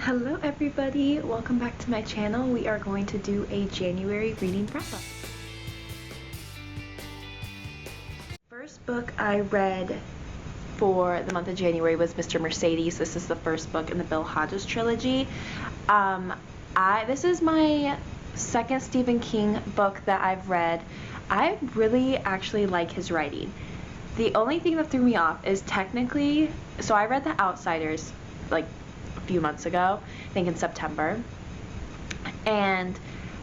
Hello everybody, welcome back to my channel. We are going to do a January reading wrap-up. First book I read for the month of January was Mr. Mercedes. This is the first book in the Hodges trilogy. This is my second Stephen King book that I've read. I really actually like his writing. The only thing that threw me off is technically, so I read The Outsiders like a few months ago, I think in September, and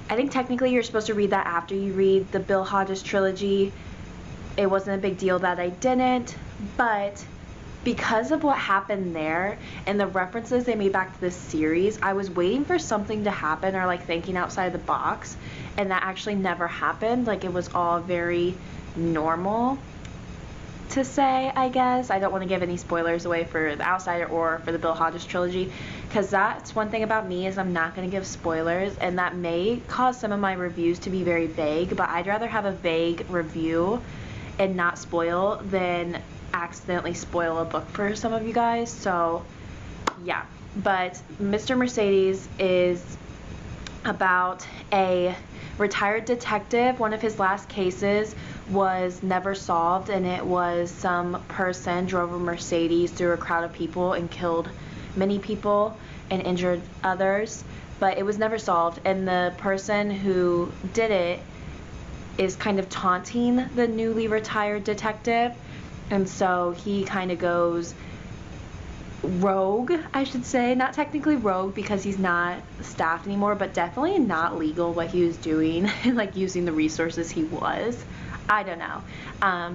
I think technically you're supposed to read that after you read the Hodges trilogy. It wasn't a big deal that I didn't, but because of what happened there and the references they made back to this series, I was waiting for something to happen or like thinking outside the box, and that actually never happened. Like, it was all very normal to say, I guess. I don't want to give any spoilers away for The Outsider or for the Hodges trilogy, because that's one thing about me, is I'm not going to give spoilers, and that may cause some of my reviews to be very vague, but I'd rather have a vague review and not spoil than accidentally spoil a book for some of you guys. So yeah, but Mr. Mercedes is about a retired detective. One of his last cases was never solved, and it was some person drove a Mercedes through a crowd of people and killed many people and injured others, but it was never solved, and the person who did it is kind of taunting the newly retired detective, and so he kind of goes rogue, I should say. Not technically rogue because he's not staffed anymore, but definitely not legal what he was doing and like using the resources he was. I don't know,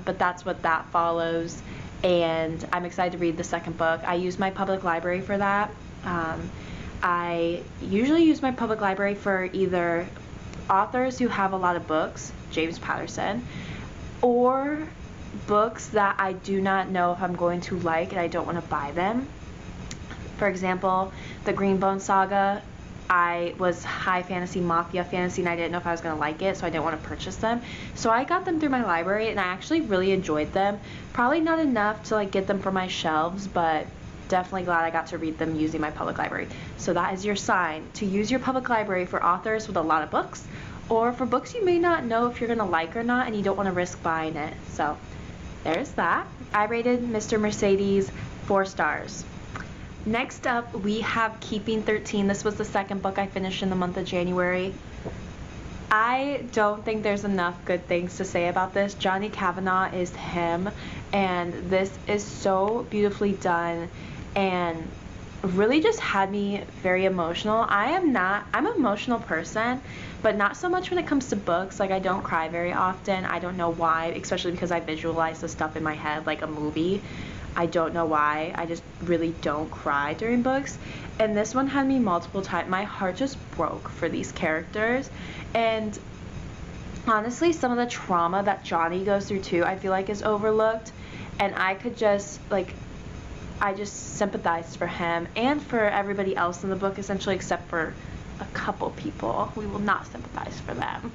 but that's what that follows, and I'm excited to read the second book. I use my public library for that. I usually use my public library for either authors who have a lot of books, James Patterson, or books that I do not know if I'm going to like and I don't want to buy them. For example, the Greenbone Saga, I was high fantasy, mafia fantasy, and I didn't know if I was going to like it, so I didn't want to purchase them. So I got them through my library, and I actually really enjoyed them. Probably not enough to like get them for my shelves, but definitely glad I got to read them using my public library. So that is your sign to use your public library for authors with a lot of books, or for books you may not know if you're going to like or not and you don't want to risk buying it. So there's that. I rated Mr. Mercedes 4 stars. Next up, we have Keeping 13. This was the second book I finished in the month of January. I don't think there's enough good things to say about this. Johnny Kavanagh is him, and this is so beautifully done and really just had me very emotional. I'm an emotional person, but not so much when it comes to books. Like, I don't cry very often. I don't know why, especially because I visualize the stuff in my head like a movie. I don't know why. I just really don't cry during books. And this one had me multiple times. My heart just broke for these characters. And honestly, some of the trauma that Johnny goes through too, I feel like is overlooked. And I could just, like, I just sympathized for him and for everybody else in the book, essentially, except for a couple people. We will not sympathize for them.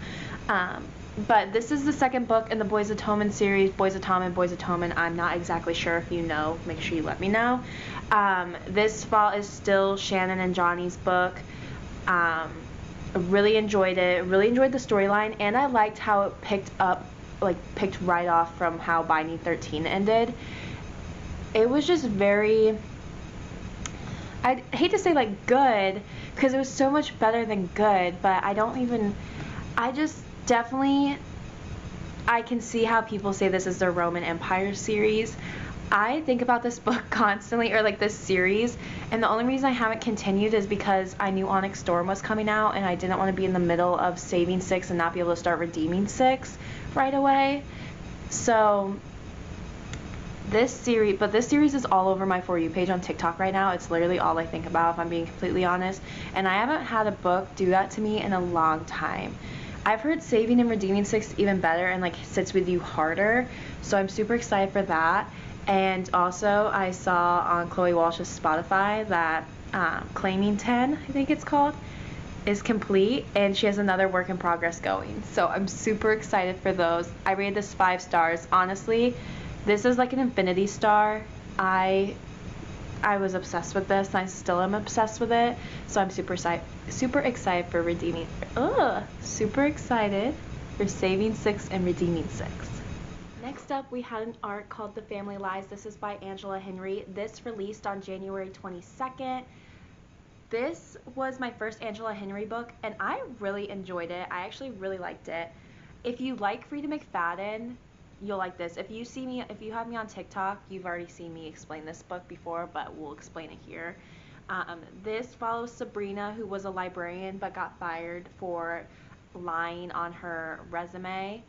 But this is the second book in the Boys of Tommen series, Boys of Tommen. I'm not exactly sure. If you know, make sure you let me know. This fall is still Shannon and Johnny's book. I really enjoyed it. Really enjoyed the storyline, and I liked how it picked right off from how Binding 13 ended. It was just very, I hate to say like good, because it was so much better than good, but I can see how people say this is their Roman Empire series. I think about this book constantly, or like this series, and the only reason I haven't continued is because I knew Onyx Storm was coming out, and I didn't want to be in the middle of saving 6 and not be able to start redeeming 6 right away. So this series is all over my For You page on TikTok right now. It's literally all I think about, if I'm being completely honest, and I haven't had a book do that to me in a long time. I've heard Saving and Redeeming 6 even better and like sits with you harder, so I'm super excited for that. And also, I saw on Chloe Walsh's Spotify that Claiming 10, I think it's called, is complete, and she has another work in progress going. So I'm super excited for those. I rated this 5 stars. Honestly, this is like an infinity star. I I was obsessed with this, and I still am obsessed with it. So I'm super excited for redeeming. Super excited for saving 6 and redeeming 6. Next up, we had an arc called The Family Lies. This is by Angela Henry. This released on January 22nd. This was my first Angela Henry book, and I really enjoyed it. I actually really liked it. If you like Freida McFadden, you'll like this. If you have me on TikTok, you've already seen me explain this book before, but we'll explain it here. This follows Sabrina, who was a librarian but got fired for lying on her resume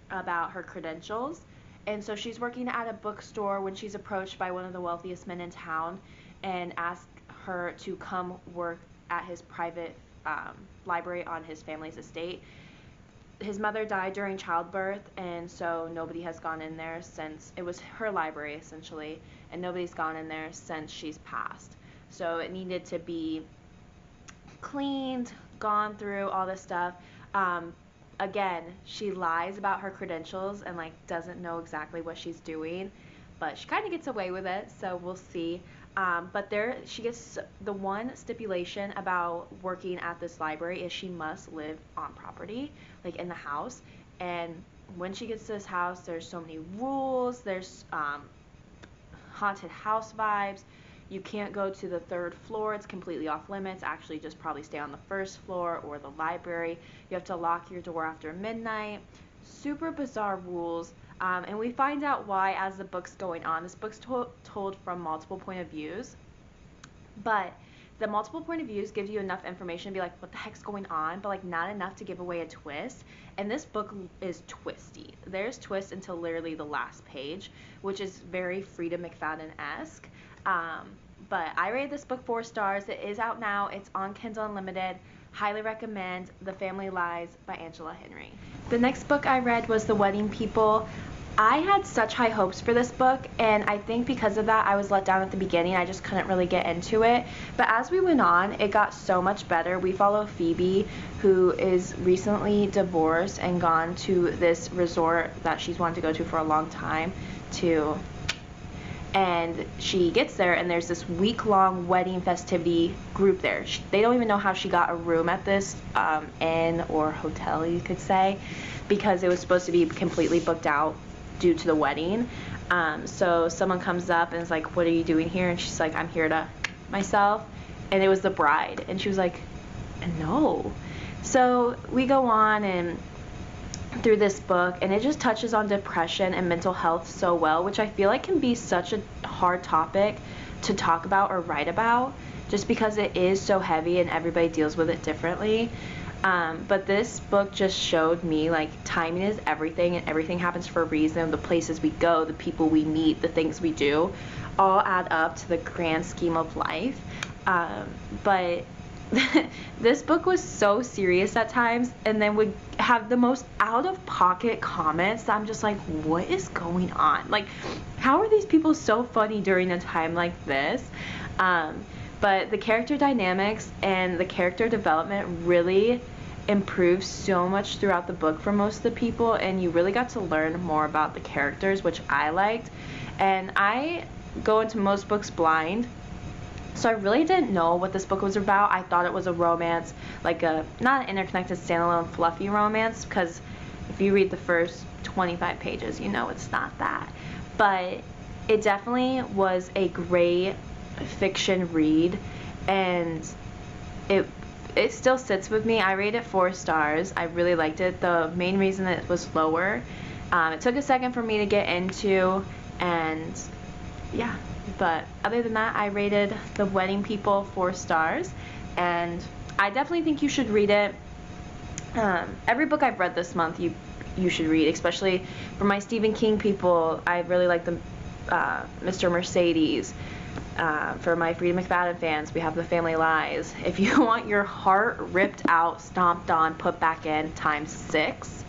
about her credentials. And so she's working at a bookstore when she's approached by one of the wealthiest men in town and asks her to come work at his private library on his family's estate. His mother died during childbirth, and so nobody has gone in there since. It was her library, essentially, and nobody's gone in there since she's passed. So it needed to be cleaned, gone through, all this stuff. Again, she lies about her credentials and like doesn't know exactly what she's doing, but she kind of gets away with it, so we'll see. But she gets the one stipulation about working at this library is she must live on property, like in the house. And when she gets to this house, there's so many rules. There's haunted house vibes. You can't go to the 3rd floor. It's completely off limits. Actually, just probably stay on the 1st floor or the library. You have to lock your door after midnight. Super bizarre rules. And we find out why as the book's going on. This book's told from multiple point of views, but the multiple point of views gives you enough information to be like, what the heck's going on, but like not enough to give away a twist. And this book is twisty. There's twists until literally the last page, which is very Freida McFadden-esque. But I rated this book 4 stars. It is out now. It's on Kindle Unlimited. Highly recommend The Family Lies by Angela Henry. The next book I read was The Wedding People. I had such high hopes for this book, and I think because of that I was let down at the beginning. I just couldn't really get into it. But as we went on, it got so much better. We follow Phoebe, who is recently divorced and gone to this resort that she's wanted to go to for a long time and she gets there, and there's this week-long wedding festivity group there. They don't even know how she got a room at this inn or hotel, you could say, because it was supposed to be completely booked out due to the wedding. So someone comes up and is like, what are you doing here? And she's like, I'm here to myself. And it was the bride, and she was like, no. So we go on and through this book, and it just touches on depression and mental health so well, which I feel like can be such a hard topic to talk about or write about, just because it is so heavy and everybody deals with it differently. But this book just showed me like timing is everything, and everything happens for a reason. The places we go, the people we meet, the things we do, all add up to the grand scheme of life. But this book was so serious at times, and then would have the most out-of-pocket comments that I'm just like, what is going on? Like, how are these people so funny during a time like this? But the character dynamics and the character development really improved so much throughout the book for most of the people, and you really got to learn more about the characters, which I liked. And I go into most books blind, so I really didn't know what this book was about. I thought it was a romance, like not an interconnected, standalone, fluffy romance, because if you read the first 25 pages, you know it's not that. But it definitely was a great fiction read, and it still sits with me. I rated it 4 stars. I really liked it. The main reason it was lower, it took a second for me to get into, and yeah. But other than that, I rated The Wedding People 4 stars, and I definitely think you should read it. Every book I've read this month you should read, especially for my Stephen King people. I really like the Mr. Mercedes. For my Freida McFadden fans, we have The Family Lies. If you want your heart ripped out, stomped on, put back in ×6,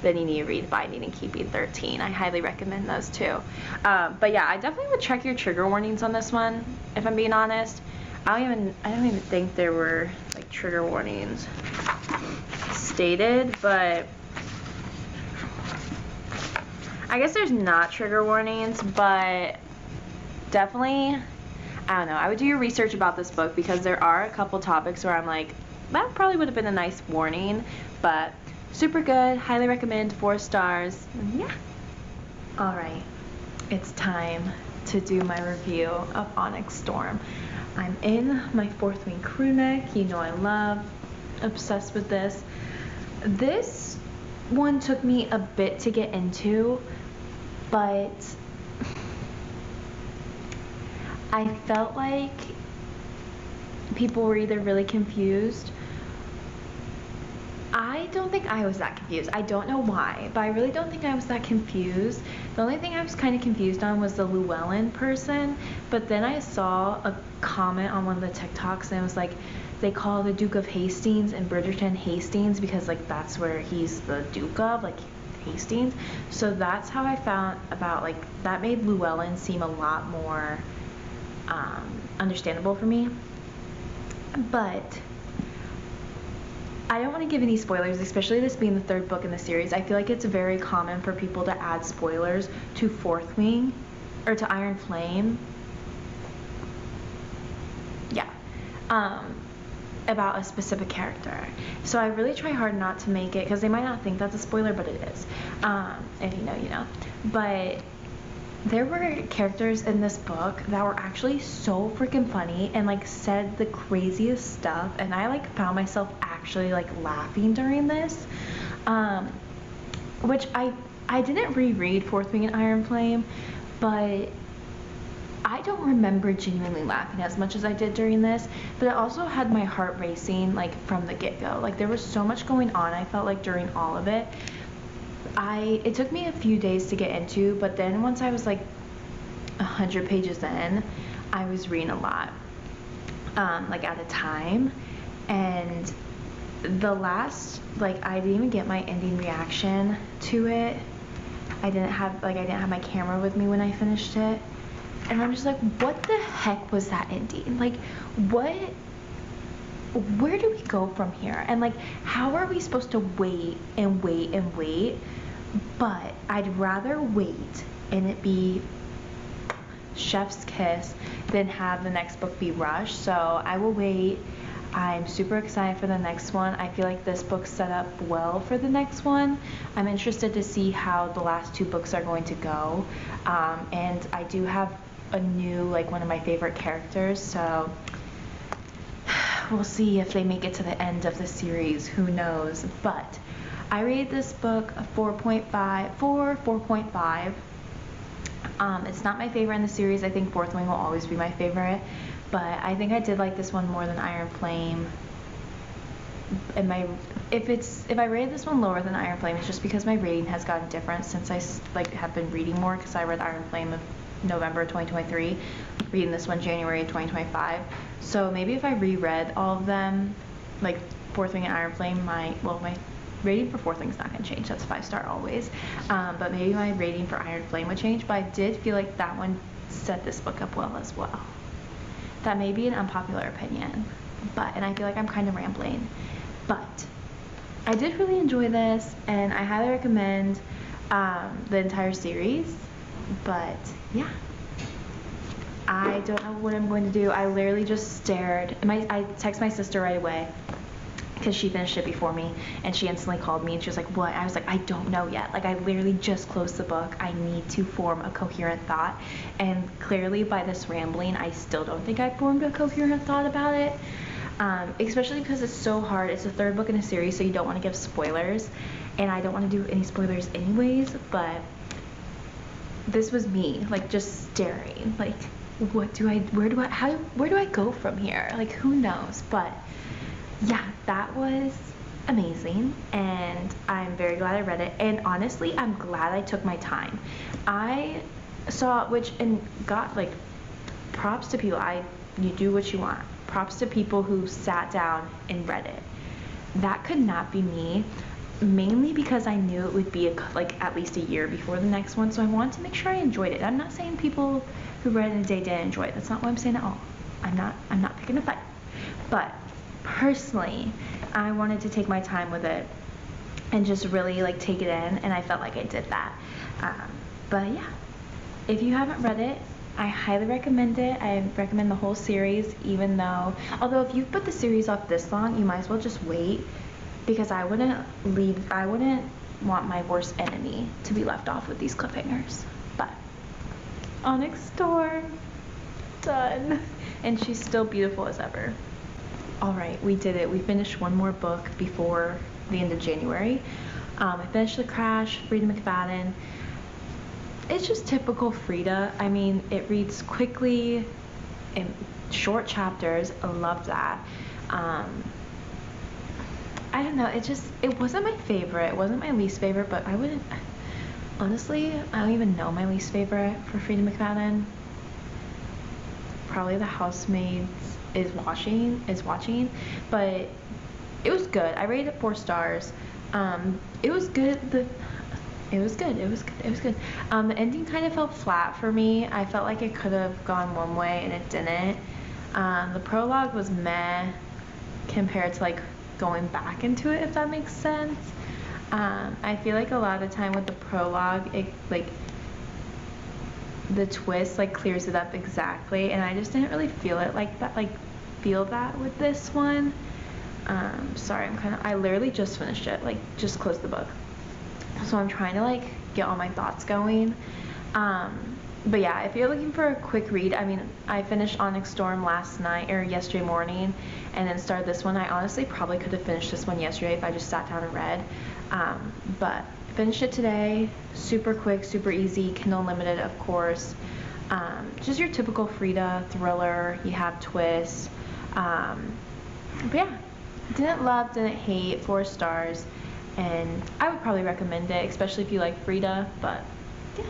then you need to read Binding and Keeping 13. I highly recommend those too. But yeah, I definitely would check your trigger warnings on this one, if I'm being honest. I don't even think there were like trigger warnings stated, but I guess there's not trigger warnings, but definitely I don't know. I would do your research about this book because there are a couple topics where I'm like, that probably would have been a nice warning, but super good. Highly recommend. 4 stars. And yeah. All right. It's time to do my review of Onyx Storm. I'm in my 4th wing crew neck. You know I love, obsessed with this. This one took me a bit to get into, but I felt like people were either really confused. I don't think I was that confused. I don't know why, but I really don't think I was that confused. The only thing I was kind of confused on was the Llewellyn person, but then I saw a comment on one of the TikToks and it was like, they call the Duke of Hastings and Bridgerton Hastings because like that's where he's the Duke of, like Hastings. So that's how I found about, like, that made Llewellyn seem a lot more understandable for me. But I don't want to give any spoilers, especially this being the 3rd book in the series. I feel like it's very common for people to add spoilers to 4th Wing, or to Iron Flame. Yeah. About a specific character. So I really try hard not to make it, because they might not think that's a spoiler, but it is. If you know, you know. But there were characters in this book that were actually so freaking funny and like said the craziest stuff, and I like found myself actually like laughing during this, which I didn't reread 4th Wing and Iron Flame, but I don't remember genuinely laughing as much as I did during this, but it also had my heart racing like from the get-go. Like there was so much going on, I felt like, during all of it. It took me a few days to get into, but then once I was like 100 pages in, I was reading a lot, like at a time. And the last, like, I didn't even get my ending reaction to it. I didn't have my camera with me when I finished it. And I'm just like, what the heck was that ending? Like, where do we go from here? And like, how are we supposed to wait and wait and wait? But I'd rather wait and it be chef's kiss than have the next book be rushed. So I will wait. I'm super excited for the next one. I feel like this book's set up well for the next one. I'm interested to see how the last 2 books are going to go. And I do have a new, like, one of my favorite characters, so we'll see if they make it to the end of the series. Who knows? But I rated this book a 4.5. It's not my favorite in the series. I think 4th Wing will always be my favorite, but I think I did like this one more than Iron Flame. And if I rated this one lower than Iron Flame, it's just because my rating has gotten different since I have been reading more, because I read Iron Flame in November 2023, reading this one January 2025. So maybe if I reread all of them, like 4th Wing and Iron Flame, my rating for 4th Wing is not going to change. That's 5-star always. But maybe my rating for Iron Flame would change. But I did feel like that one set this book up well as well. That may be an unpopular opinion, and I feel like I'm kind of rambling. But I did really enjoy this, and I highly recommend the entire series. But yeah, I don't know what I'm going to do. I literally just stared. I texted my sister right away, because she finished it before me, and she instantly called me and she was like, what? I was like, I don't know yet. Like, I literally just closed the book. I need to form a coherent thought, and clearly by this rambling, I still don't think I formed a coherent thought about it, especially because it's so hard. It's the 3rd book in a series, so you don't want to give spoilers, and I don't want to do any spoilers anyways. But this was me, like, just staring, like, where do I go from here? Like, who knows? But yeah, that was amazing, and I'm very glad I read it. And honestly, I'm glad I took my time. I saw, got, like, props to people. You do what you want. Props to people who sat down and read it. That could not be me, mainly because I knew it would be at least a year before the next one, so I wanted to make sure I enjoyed it. I'm not saying people who read it in a day didn't enjoy it. That's not what I'm saying at all. I'm not picking a fight. But personally, I wanted to take my time with it and just really like take it in, and I felt like I did that. But yeah, if you haven't read it, I highly recommend it. I recommend the whole series, even though, although if you've put the series off this long, you might as well just wait, because I wouldn't want my worst enemy to be left off with these cliffhangers. But Onyx Storm, done. And she's still beautiful as ever. Alright, we did it. We finished one more book before the end of January. I finished The Crash, Freida McFadden. It's just typical Freida. I mean, it reads quickly in short chapters. I love that. I don't know, it wasn't my favorite. It wasn't my least favorite, but honestly, I don't even know my least favorite for Freida McFadden. Probably The Housemaid is watching, but it was good. I rated it 4 stars. It was good. It was good. The ending kind of felt flat for me. I felt like it could have gone one way and it didn't. The prologue was meh compared to like going back into it, if that makes sense. I feel like a lot of the time with the prologue, it like the twist like clears it up exactly, and I just didn't really feel it like that. Feel that with this one. Sorry, I literally just finished it. Like just closed the book. So I'm trying to like get all my thoughts going. But yeah, if you're looking for a quick read, I mean, I finished Onyx Storm last night or yesterday morning and then started this one. I honestly probably could have finished this one yesterday if I just sat down and read. But I finished it today. Super quick, super easy, Kindle Unlimited, of course. Just your typical Freida thriller. You have twists. But yeah, didn't love, didn't hate, 4 stars. And I would probably recommend it, especially if you like Freida, but yeah.